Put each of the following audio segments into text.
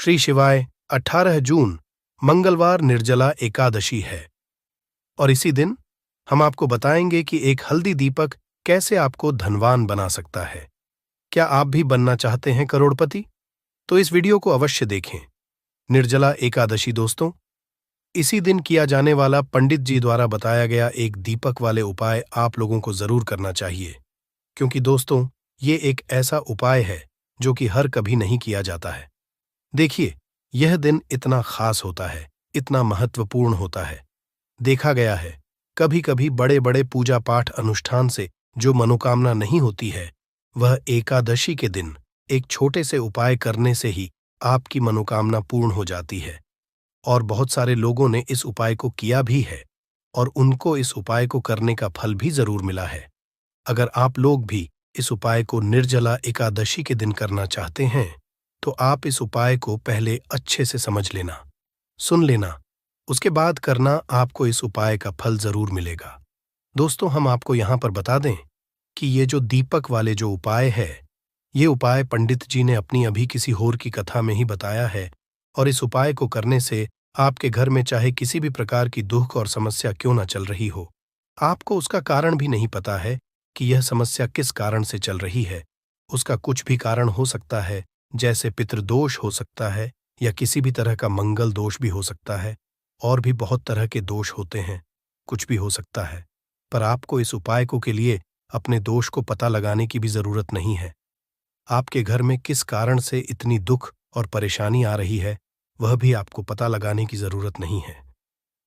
श्री शिवाय 18 जून मंगलवार निर्जला एकादशी है और इसी दिन हम आपको बताएंगे कि एक हल्दी दीपक कैसे आपको धनवान बना सकता है। क्या आप भी बनना चाहते हैं करोड़पति? तो इस वीडियो को अवश्य देखें। निर्जला एकादशी दोस्तों, इसी दिन किया जाने वाला पंडित जी द्वारा बताया गया एक दीपक वाले उपाय आप लोगों को जरूर करना चाहिए, क्योंकि दोस्तों ये एक ऐसा उपाय है जो कि हर कभी नहीं किया जाता है। देखिए, यह दिन इतना खास होता है, इतना महत्वपूर्ण होता है। देखा गया है कभी कभी बड़े बड़े पूजा पाठ अनुष्ठान से जो मनोकामना नहीं होती है, वह एकादशी के दिन एक छोटे से उपाय करने से ही आपकी मनोकामना पूर्ण हो जाती है। और बहुत सारे लोगों ने इस उपाय को किया भी है और उनको इस उपाय को करने का फल भी जरूर मिला है। अगर आप लोग भी इस उपाय को निर्जला एकादशी के दिन करना चाहते हैं तो आप इस उपाय को पहले अच्छे से समझ लेना, सुन लेना, उसके बाद करना। आपको इस उपाय का फल जरूर मिलेगा। दोस्तों, हम आपको यहां पर बता दें कि ये जो दीपक वाले जो उपाय है, ये उपाय पंडित जी ने अपनी अभी किसी होर की कथा में ही बताया है। और इस उपाय को करने से आपके घर में चाहे किसी भी प्रकार की दुख और समस्या क्यों न चल रही हो, आपको उसका कारण भी नहीं पता है कि यह समस्या किस कारण से चल रही है। उसका कुछ भी कारण हो सकता है, जैसे पितृदोष हो सकता है या किसी भी तरह का मंगल दोष भी हो सकता है, और भी बहुत तरह के दोष होते हैं, कुछ भी हो सकता है। पर आपको इस उपाय को के लिए अपने दोष को पता लगाने की भी जरूरत नहीं है। आपके घर में किस कारण से इतनी दुख और परेशानी आ रही है, वह भी आपको पता लगाने की जरूरत नहीं है।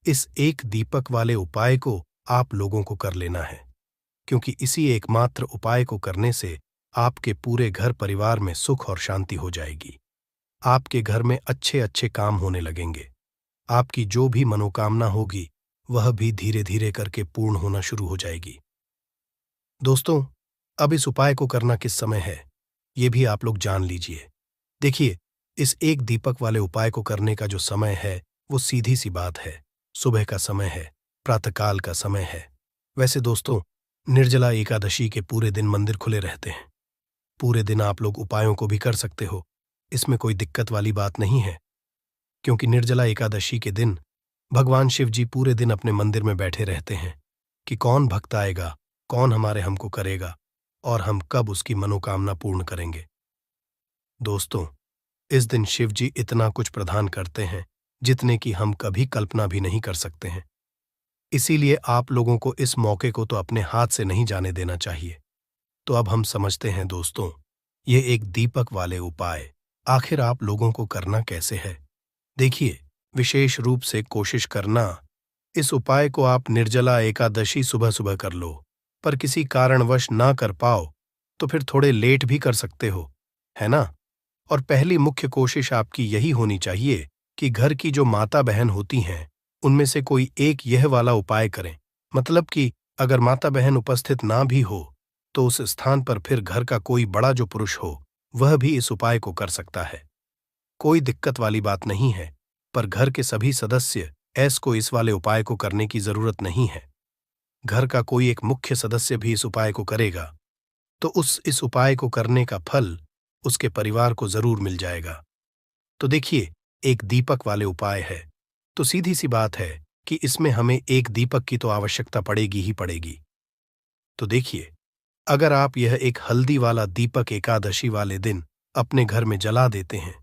इस एक दीपक वाले उपाय को आप लोगों को कर लेना है, क्योंकि इसी एकमात्र उपाय को करने से आपके पूरे घर परिवार में सुख और शांति हो जाएगी। आपके घर में अच्छे अच्छे काम होने लगेंगे। आपकी जो भी मनोकामना होगी वह भी धीरे धीरे करके पूर्ण होना शुरू हो जाएगी। दोस्तों, अब इस उपाय को करना किस समय है, ये भी आप लोग जान लीजिए। देखिए, इस एक दीपक वाले उपाय को करने का जो समय है वो सीधी सी बात है, सुबह का समय है, प्रातःकाल का समय है। वैसे दोस्तों, निर्जला एकादशी के पूरे दिन मंदिर खुले रहते हैं। पूरे दिन आप लोग उपायों को भी कर सकते हो, इसमें कोई दिक्कत वाली बात नहीं है, क्योंकि निर्जला एकादशी के दिन भगवान शिव जी पूरे दिन अपने मंदिर में बैठे रहते हैं कि कौन भक्त आएगा, कौन हमारे हमको करेगा और हम कब उसकी मनोकामना पूर्ण करेंगे। दोस्तों, इस दिन शिव जी इतना कुछ प्रदान करते हैं जितने की हम कभी कल्पना भी नहीं कर सकते हैं। इसीलिए आप लोगों को इस मौके को तो अपने हाथ से नहीं जाने देना चाहिए। तो अब हम समझते हैं दोस्तों, ये एक दीपक वाले उपाय आखिर आप लोगों को करना कैसे है। देखिए, विशेष रूप से कोशिश करना, इस उपाय को आप निर्जला एकादशी सुबह सुबह कर लो, पर किसी कारणवश ना कर पाओ तो फिर थोड़े लेट भी कर सकते हो, है ना। और पहली मुख्य कोशिश आपकी यही होनी चाहिए कि घर की जो माता बहन होती हैं उनमें से कोई एक यह वाला उपाय करें। मतलब कि अगर माता बहन उपस्थित ना भी हो तो उस स्थान पर फिर घर का कोई बड़ा जो पुरुष हो वह भी इस उपाय को कर सकता है। कोई दिक्कत वाली बात नहीं है, पर घर के सभी सदस्य को इस वाले उपाय को करने की जरूरत नहीं है। घर का कोई एक मुख्य सदस्य भी इस उपाय को करेगा तो इस उपाय को करने का फल उसके परिवार को जरूर मिल जाएगा। तो देखिए, एक दीपक वाले उपाय है तो सीधी सी बात है कि इसमें हमें एक दीपक की तो आवश्यकता पड़ेगी ही पड़ेगी। तो देखिए, अगर आप यह एक हल्दी वाला दीपक एकादशी वाले दिन अपने घर में जला देते हैं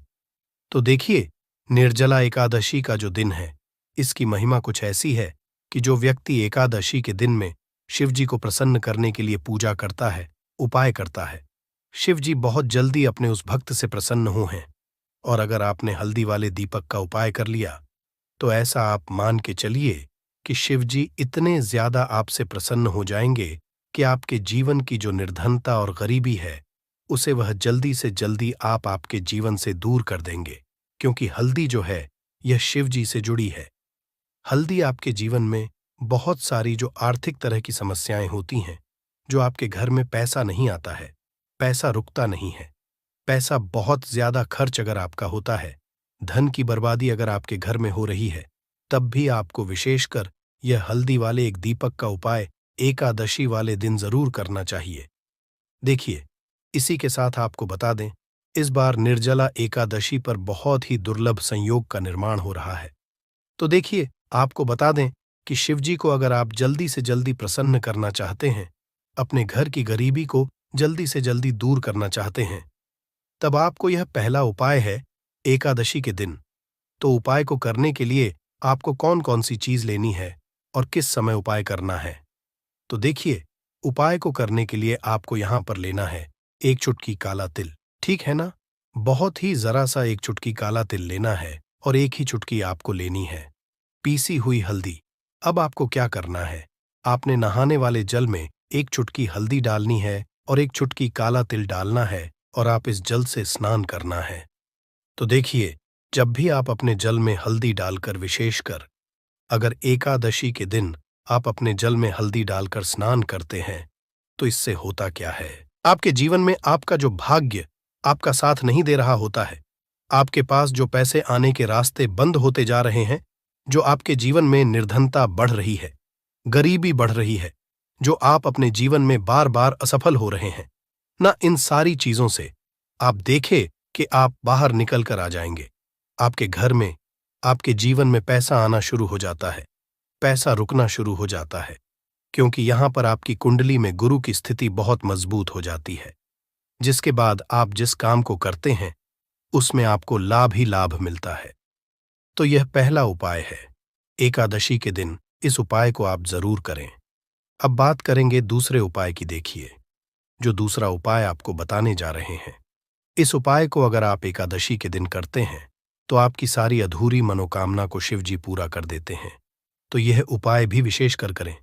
तो देखिए, निर्जला एकादशी का जो दिन है इसकी महिमा कुछ ऐसी है कि जो व्यक्ति एकादशी के दिन में शिव जी को प्रसन्न करने के लिए पूजा करता है, उपाय करता है, शिव जी बहुत जल्दी अपने उस भक्त से प्रसन्न हो हैं। और अगर आपने हल्दी वाले दीपक का उपाय कर लिया तो ऐसा आप मान के चलिए कि शिव जी इतने ज्यादा आपसे प्रसन्न हो जाएंगे कि आपके जीवन की जो निर्धनता और गरीबी है उसे वह जल्दी से जल्दी आपके जीवन से दूर कर देंगे, क्योंकि हल्दी जो है यह शिव जी से जुड़ी है। हल्दी आपके जीवन में बहुत सारी जो आर्थिक तरह की समस्याएं होती हैं, जो आपके घर में पैसा नहीं आता है, पैसा रुकता नहीं है, पैसा बहुत ज्यादा खर्च अगर आपका होता है, धन की बर्बादी अगर आपके घर में हो रही है, तब भी आपको विशेषकर यह हल्दी वाले एक दीपक का उपाय एकादशी वाले दिन जरूर करना चाहिए। देखिए, इसी के साथ आपको बता दें, इस बार निर्जला एकादशी पर बहुत ही दुर्लभ संयोग का निर्माण हो रहा है। तो देखिए, आपको बता दें कि शिवजी को अगर आप जल्दी से जल्दी प्रसन्न करना चाहते हैं, अपने घर की गरीबी को जल्दी से जल्दी दूर करना चाहते हैं, तब आपको यह पहला उपाय है एकादशी के दिन। तो उपाय को करने के लिए आपको कौन कौन सी चीज लेनी है और किस समय उपाय करना है। तो देखिए, उपाय को करने के लिए आपको यहां पर लेना है एक चुटकी काला तिल। ठीक है ना? बहुत ही जरा सा एक चुटकी काला तिल लेना है और एक ही चुटकी आपको लेनी है पीसी हुई हल्दी। अब आपको क्या करना है, आपने नहाने वाले जल में एक चुटकी हल्दी डालनी है और एक चुटकी काला तिल डालना है और आप इस जल से स्नान करना है। तो देखिए, जब भी आप अपने जल में हल्दी डालकर, विशेषकर अगर एकादशी के दिन आप अपने जल में हल्दी डालकर स्नान करते हैं, तो इससे होता क्या है, आपके जीवन में आपका जो भाग्य आपका साथ नहीं दे रहा होता है, आपके पास जो पैसे आने के रास्ते बंद होते जा रहे हैं, जो आपके जीवन में निर्धनता बढ़ रही है, गरीबी बढ़ रही है, जो आप अपने जीवन में बार बार असफल हो रहे हैं ना, इन सारी चीजों से आप देखें कि आप बाहर निकल कर आ जाएंगे। आपके घर में, आपके जीवन में पैसा आना शुरू हो जाता है, पैसा रुकना शुरू हो जाता है, क्योंकि यहां पर आपकी कुंडली में गुरु की स्थिति बहुत मजबूत हो जाती है, जिसके बाद आप जिस काम को करते हैं उसमें आपको लाभ ही लाभ मिलता है। तो यह पहला उपाय है, एकादशी के दिन इस उपाय को आप जरूर करें। अब बात करेंगे दूसरे उपाय की। देखिए, जो दूसरा उपाय आपको बताने जा रहे हैं, इस उपाय को अगर आप एकादशी के दिन करते हैं तो आपकी सारी अधूरी मनोकामना को शिवजी पूरा कर देते हैं। तो यह उपाय भी विशेष कर करें।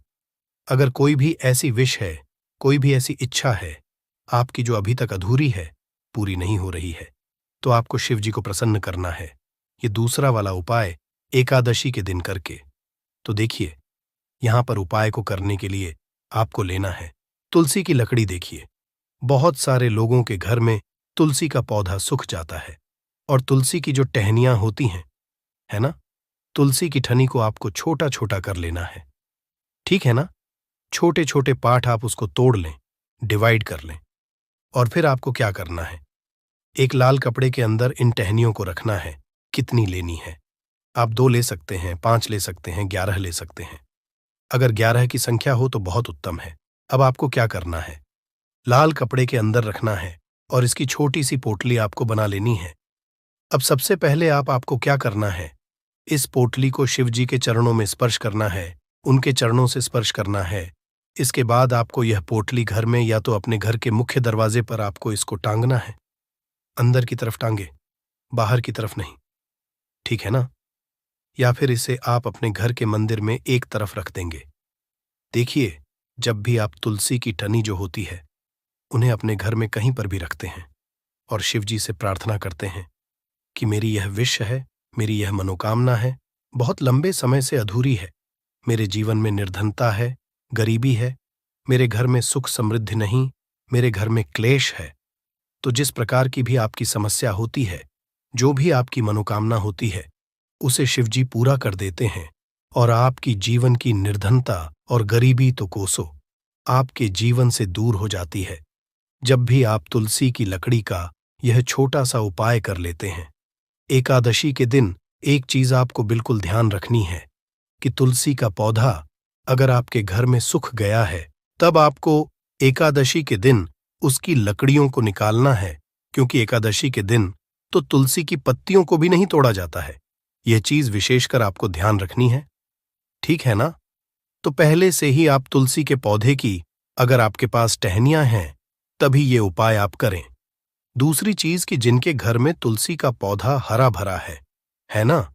अगर कोई भी ऐसी विश है, कोई भी ऐसी इच्छा है आपकी जो अभी तक अधूरी है, पूरी नहीं हो रही है, तो आपको शिवजी को प्रसन्न करना है ये दूसरा वाला उपाय एकादशी के दिन करके। तो देखिए, यहां पर उपाय को करने के लिए आपको लेना है तुलसी की लकड़ी। देखिए, बहुत सारे लोगों के घर में तुलसी का पौधा सूख जाता है और तुलसी की जो टहनियां होती हैं, है ना, तुलसी की ठनी को आपको छोटा छोटा कर लेना है। ठीक है ना? छोटे छोटे पार्ट आप उसको तोड़ लें, डिवाइड कर लें, और फिर आपको क्या करना है, एक लाल कपड़े के अंदर इन टहनियों को रखना है। कितनी लेनी है? आप 2 ले सकते हैं, 5 ले सकते हैं, 11 ले सकते हैं। अगर 11 की संख्या हो तो बहुत उत्तम है। अब आपको क्या करना है, लाल कपड़े के अंदर रखना है और इसकी छोटी सी पोटली आपको बना लेनी है। अब सबसे पहले आपको क्या करना है, इस पोटली को शिवजी के चरणों में स्पर्श करना है, उनके चरणों से स्पर्श करना है। इसके बाद आपको यह पोटली घर में या तो अपने घर के मुख्य दरवाजे पर आपको इसको टांगना है। अंदर की तरफ टांगे, बाहर की तरफ नहीं। ठीक है ना? या फिर इसे आप अपने घर के मंदिर में एक तरफ रख देंगे। देखिए, जब भी आप तुलसी की टहनी जो होती है उन्हें अपने घर में कहीं पर भी रखते हैं और शिवजी से प्रार्थना करते हैं कि मेरी यह विश है, मेरी यह मनोकामना है, बहुत लंबे समय से अधूरी है, मेरे जीवन में निर्धनता है, गरीबी है, मेरे घर में सुख समृद्धि नहीं, मेरे घर में क्लेश है। तो जिस प्रकार की भी आपकी समस्या होती है, जो भी आपकी मनोकामना होती है, उसे शिवजी पूरा कर देते हैं और आपकी जीवन की निर्धनता और गरीबी तो कोसों आपके जीवन से दूर हो जाती है, जब भी आप तुलसी की लकड़ी का यह छोटा सा उपाय कर लेते हैं। एकादशी के दिन एक चीज आपको बिल्कुल ध्यान रखनी है कि तुलसी का पौधा अगर आपके घर में सूख गया है, तब आपको एकादशी के दिन उसकी लकड़ियों को निकालना है, क्योंकि एकादशी के दिन तो तुलसी की पत्तियों को भी नहीं तोड़ा जाता है। यह चीज विशेषकर आपको ध्यान रखनी है। ठीक है ना? तो पहले से ही आप तुलसी के पौधे की, अगर आपके पास टहनियां हैं, तभी ये उपाय आप करें। दूसरी चीज कि जिनके घर में तुलसी का पौधा हरा भरा है ना?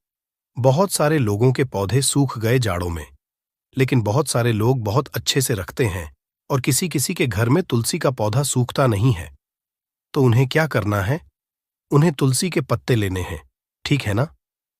बहुत सारे लोगों के पौधे सूख गए जाड़ों में, लेकिन बहुत सारे लोग बहुत अच्छे से रखते हैं और किसी किसी के घर में तुलसी का पौधा सूखता नहीं है। तो उन्हें क्या करना है, उन्हें तुलसी के पत्ते लेने हैं। ठीक है ना?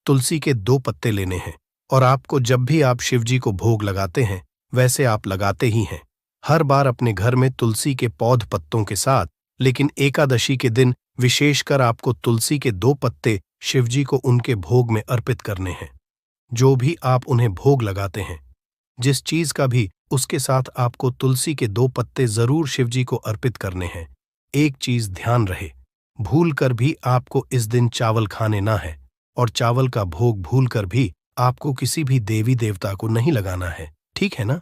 तुलसी के 2 पत्ते लेने हैं और आपको जब भी आप शिवजी को भोग लगाते हैं वैसे आप लगाते ही हैं हर बार अपने घर में तुलसी के पौध पत्तों के साथ, लेकिन एकादशी के दिन विशेषकर आपको तुलसी के 2 पत्ते शिवजी को उनके भोग में अर्पित करने हैं। जो भी आप उन्हें भोग लगाते हैं, जिस चीज का भी, उसके साथ आपको तुलसी के 2 पत्ते जरूर शिवजी को अर्पित करने हैं। एक चीज ध्यान रहे, भूल कर भी आपको इस दिन चावल खाने ना है, और चावल का भोग भूल कर भी आपको किसी भी देवी देवता को नहीं लगाना है, ठीक है ना?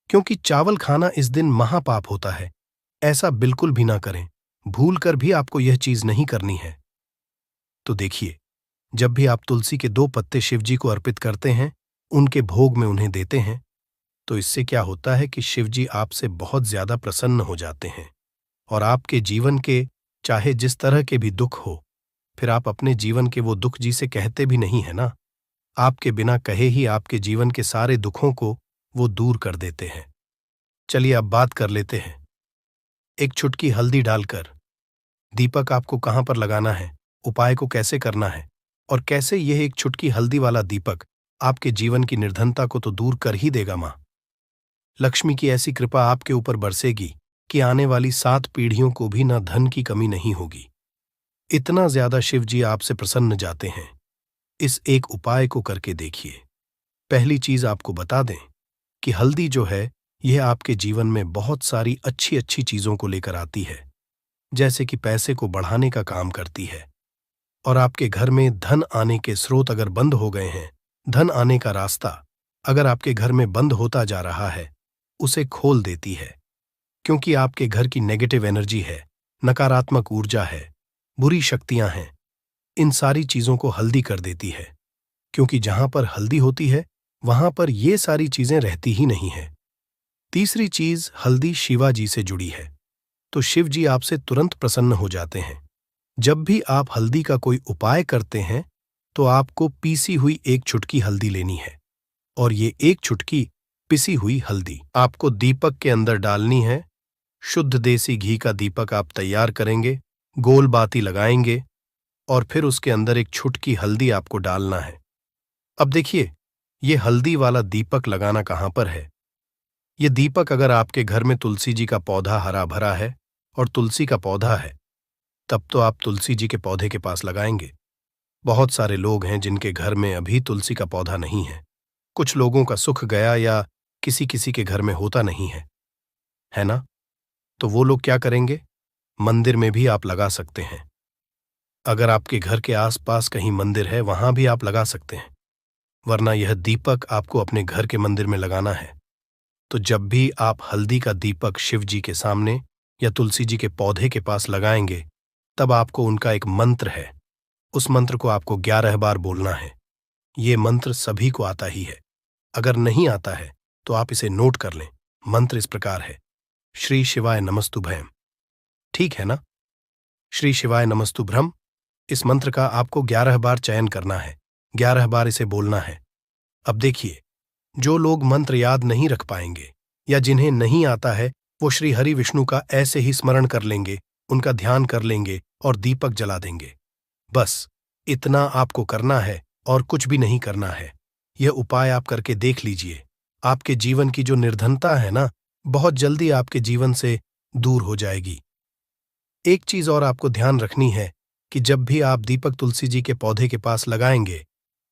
क्योंकि चावल खाना इस दिन महापाप होता है। ऐसा बिल्कुल भी ना करें। भूल कर भी आपको यह चीज नहीं करनी है। तो देखिए, जब भी आप तुलसी के 2 पत्ते शिवजी को अर्पित करते हैं, उनके भोग में उन्हें देते हैं, तो इससे क्या होता है कि शिवजी आपसे बहुत ज्यादा प्रसन्न हो जाते हैं, और आपके जीवन के चाहे जिस तरह के भी दुख हो, फिर आप अपने जीवन के वो दुख जी से कहते भी नहीं है ना, आपके बिना कहे ही आपके जीवन के सारे दुखों को वो दूर कर देते हैं। चलिए अब बात कर लेते हैं। एक चुटकी हल्दी डालकर दीपक आपको कहां पर लगाना है, उपाय को कैसे करना है, और कैसे यह एक चुटकी हल्दी वाला दीपक आपके जीवन की निर्धनता को तो दूर कर ही देगा। मां लक्ष्मी की ऐसी कृपा आपके ऊपर बरसेगी कि आने वाली 7 पीढ़ियों को भी ना धन की कमी नहीं होगी। इतना ज्यादा शिव जी आपसे प्रसन्न जाते हैं। इस एक उपाय को करके देखिए। पहली चीज आपको बता दें कि हल्दी जो है, यह आपके जीवन में बहुत सारी अच्छी अच्छी चीजों को लेकर आती है, जैसे कि पैसे को बढ़ाने का काम करती है, और आपके घर में धन आने के स्रोत अगर बंद हो गए हैं, धन आने का रास्ता अगर आपके घर में बंद होता जा रहा है, उसे खोल देती है। क्योंकि आपके घर की नेगेटिव एनर्जी है, नकारात्मक ऊर्जा है, बुरी शक्तियां हैं, इन सारी चीजों को हल्दी कर देती है। क्योंकि जहां पर हल्दी होती है, वहां पर ये सारी चीजें रहती ही नहीं है। तीसरी चीज, हल्दी शिवाजी से जुड़ी है, तो शिव जी आपसे तुरंत प्रसन्न हो जाते हैं। जब भी आप हल्दी का कोई उपाय करते हैं, तो आपको पीसी हुई एक चुटकी हल्दी लेनी है, और ये एक चुटकी पिसी हुई हल्दी आपको दीपक के अंदर डालनी है। शुद्ध देसी घी का दीपक आप तैयार करेंगे, गोल बाती लगाएंगे, और फिर उसके अंदर एक चुटकी हल्दी आपको डालना है। अब देखिए, ये हल्दी वाला दीपक लगाना कहां पर है। ये दीपक अगर आपके घर में तुलसी जी का पौधा हरा भरा है और तुलसी का पौधा है, तब तो आप तुलसी जी के पौधे के पास लगाएंगे। बहुत सारे लोग हैं जिनके घर में अभी तुलसी का पौधा नहीं है। कुछ लोगों का सुख गया या किसी किसी के घर में होता नहीं है ना? तो वो लोग क्या करेंगे, मंदिर में भी आप लगा सकते हैं। अगर आपके घर के आसपास कहीं मंदिर है, वहां भी आप लगा सकते हैं, वरना यह दीपक आपको अपने घर के मंदिर में लगाना है। तो जब भी आप हल्दी का दीपक शिव जी के सामने या तुलसी जी के पौधे के पास लगाएंगे, तब आपको उनका एक मंत्र है, उस मंत्र को आपको 11 बार बोलना है। ये मंत्र सभी को आता ही है। अगर नहीं आता है तो आप इसे नोट कर लें। मंत्र इस प्रकार है, श्री शिवाय नमस्तुभ्यम। ठीक है ना? श्री शिवाय नमस्तुभ्यम। इस मंत्र का आपको 11 बार चयन करना है, 11 बार इसे बोलना है। अब देखिए, जो लोग मंत्र याद नहीं रख पाएंगे या जिन्हें नहीं आता है, वो श्री हरि विष्णु का ऐसे ही स्मरण कर लेंगे, उनका ध्यान कर लेंगे और दीपक जला देंगे। बस इतना आपको करना है और कुछ भी नहीं करना है। यह उपाय आप करके देख लीजिए। आपके जीवन की जो निर्धनता है ना, बहुत जल्दी आपके जीवन से दूर हो जाएगी। एक चीज और आपको ध्यान रखनी है कि जब भी आप दीपक तुलसी जी के पौधे के पास लगाएंगे,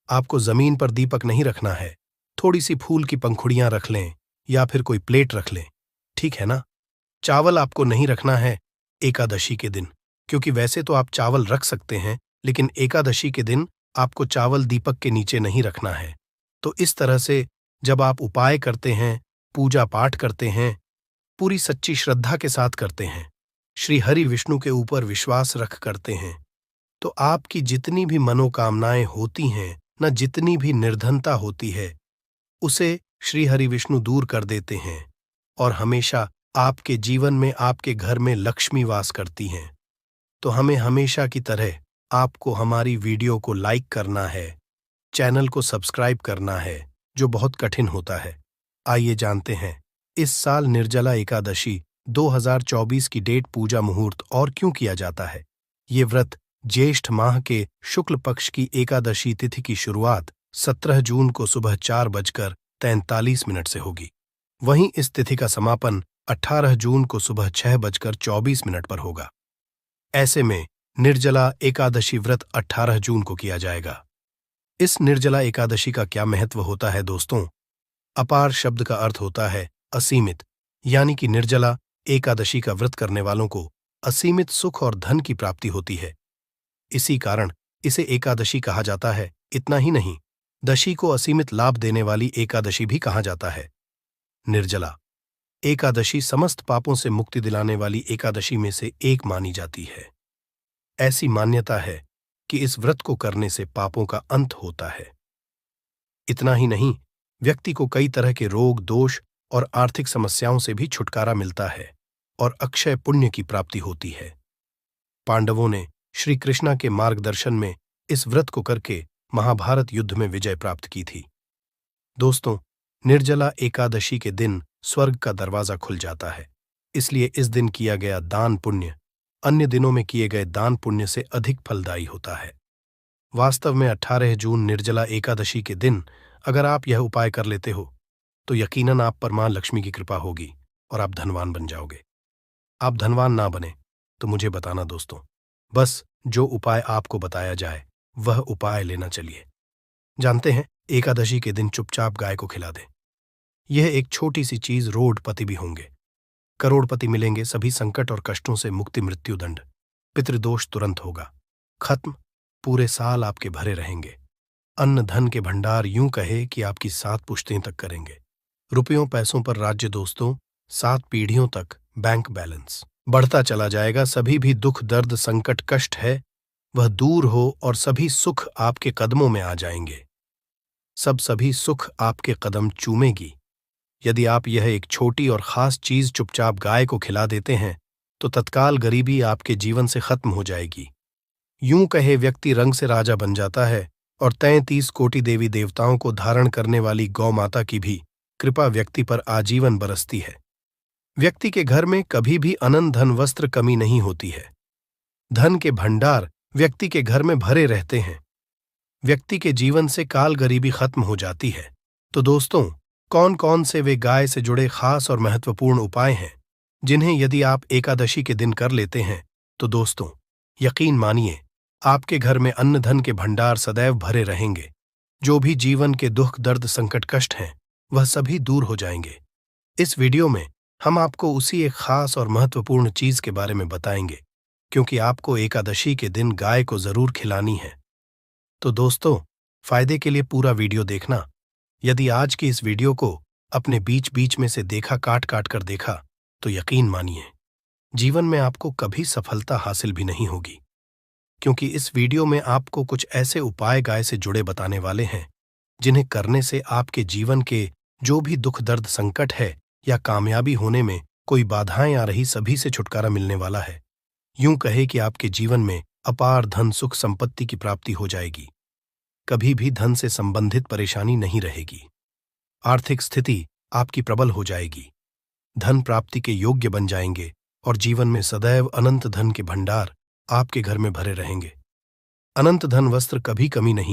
आपको जमीन पर दीपक नहीं रखना है। थोड़ी सी फूल की पंखुड़ियां रख लें या फिर कोई प्लेट रख लें, ठीक है ना? चावल आपको नहीं रखना है एकादशी के दिन, क्योंकि वैसे तो आप चावल रख सकते हैं, लेकिन एकादशी के दिन आपको चावल दीपक के नीचे नहीं रखना है। तो इस तरह से जब आप उपाय करते हैं, पूजा पाठ करते हैं, पूरी सच्ची श्रद्धा के साथ करते हैं, श्री हरि विष्णु के ऊपर विश्वास रख करते हैं, तो आपकी जितनी भी मनोकामनाएं होती हैं न, जितनी भी निर्धनता होती है, उसे श्री हरि विष्णु दूर कर देते हैं, और हमेशा आपके जीवन में, आपके घर में लक्ष्मी वास करती हैं। तो हमें हमेशा की तरह आपको हमारी वीडियो को लाइक करना है, चैनल को सब्सक्राइब करना है, जो बहुत कठिन होता है। आइए जानते हैं इस साल निर्जला एकादशी 2024 की डेट, पूजा, मुहूर्त और क्यों किया जाता है। ये व्रत ज्येष्ठ माह के शुक्ल पक्ष की एकादशी तिथि की शुरुआत 17 जून को सुबह 4:43 से होगी। वहीं इस तिथि का समापन 18 जून को सुबह 6:24 पर होगा। ऐसे में निर्जला एकादशी व्रत 18 जून को किया जाएगा। इस निर्जला एकादशी का क्या महत्व होता है दोस्तों? अपार शब्द का अर्थ होता है असीमित, यानी कि निर्जला एकादशी का व्रत करने वालों को असीमित सुख और धन की प्राप्ति होती है। इसी कारण इसे एकादशी कहा जाता है। इतना ही नहीं, दशी को असीमित लाभ देने वाली एकादशी भी कहा जाता है। निर्जला एकादशी समस्त पापों से मुक्ति दिलाने वाली एकादशी में से एक मानी जाती है। ऐसी मान्यता है कि इस व्रत को करने से पापों का अंत होता है। इतना ही नहीं, व्यक्ति को कई तरह के रोग, दोष और आर्थिक समस्याओं से भी छुटकारा मिलता है और अक्षय पुण्य की प्राप्ति होती है। पांडवों ने श्री कृष्णा के मार्गदर्शन में इस व्रत को करके महाभारत युद्ध में विजय प्राप्त की थी। दोस्तों, निर्जला एकादशी के दिन स्वर्ग का दरवाजा खुल जाता है, इसलिए इस दिन किया गया दान पुण्य अन्य दिनों में किए गए दान पुण्य से अधिक फलदायी होता है। वास्तव में 18 जून निर्जला एकादशी के दिन अगर आप यह उपाय कर लेते हो तो यकीनन आप पर मां लक्ष्मी की कृपा होगी और आप धनवान बन जाओगे। आप धनवान ना बने तो मुझे बताना दोस्तों, बस जो उपाय आपको बताया जाए वह उपाय लेना चलिए। जानते हैं, एकादशी के दिन चुपचाप गाय को खिला दें। यह एक छोटी सी चीज, रोडपति भी होंगे, करोड़पति मिलेंगे, सभी संकट और कष्टों से मुक्ति, मृत्युदंड, पितृदोष तुरंत होगा खत्म, पूरे साल आपके भरे रहेंगे। अन्न धन के भंडार यूं कहे कि आपकी 7 पुश्तें तक करेंगे। रुपयों पैसों पर राज्य दोस्तों, 7 पीढ़ियों तक बैंक बैलेंस बढ़ता चला जाएगा। सभी भी दुख, दर्द, संकट, कष्ट है वह दूर हो और सभी सुख आपके कदमों में आ जाएंगे। सभी सुख आपके कदम चूमेगी। यदि आप यह एक छोटी और खास चीज चुपचाप गाय को खिला देते हैं तो तत्काल गरीबी आपके जीवन से खत्म हो जाएगी। यूं कहे व्यक्ति रंग से राजा बन जाता है और 33 कोटि देवी देवताओं को धारण करने वाली गौ माता की भी कृपा व्यक्ति पर आजीवन बरसती है। व्यक्ति के घर में कभी भी अनंत धन वस्त्र कमी नहीं होती है। धन के भंडार व्यक्ति के घर में भरे रहते हैं। व्यक्ति के जीवन से काल गरीबी खत्म हो जाती है। तो दोस्तों, कौन कौन से वे गाय से जुड़े खास और महत्वपूर्ण उपाय हैं जिन्हें यदि आप एकादशी के दिन कर लेते हैं तो दोस्तों, यकीन मानिए आपके घर में अन्न धन के भंडार सदैव भरे रहेंगे। जो भी जीवन के दुख, दर्द, संकट, कष्ट हैं वह सभी दूर हो जाएंगे। इस वीडियो में हम आपको उसी एक खास और महत्वपूर्ण चीज के बारे में बताएंगे, क्योंकि आपको एकादशी के दिन गाय को जरूर खिलानी है। तो दोस्तों, फायदे के लिए पूरा वीडियो देखना। यदि आज की इस वीडियो को अपने बीच बीच में से देखा, काट काट कर देखा, तो यकीन मानिए जीवन में आपको कभी सफलता हासिल भी नहीं होगी, क्योंकि इस वीडियो में आपको कुछ ऐसे उपाय गाय से जुड़े बताने वाले हैं जिन्हें करने से आपके जीवन के जो भी दुख, दर्द, संकट है या कामयाबी होने में कोई बाधाएं आ रही, सभी से छुटकारा मिलने वाला है। यूं कहे कि आपके जीवन में अपार धन, सुख, संपत्ति की प्राप्ति हो जाएगी। कभी भी धन से संबंधित परेशानी नहीं रहेगी। आर्थिक स्थिति आपकी प्रबल हो जाएगी। धन प्राप्ति के योग्य बन जाएंगे और जीवन में सदैव अनंत धन के भंडार आपके घर में भरे रहेंगे। अनंत धन वस्त्र कभी कमी नहीं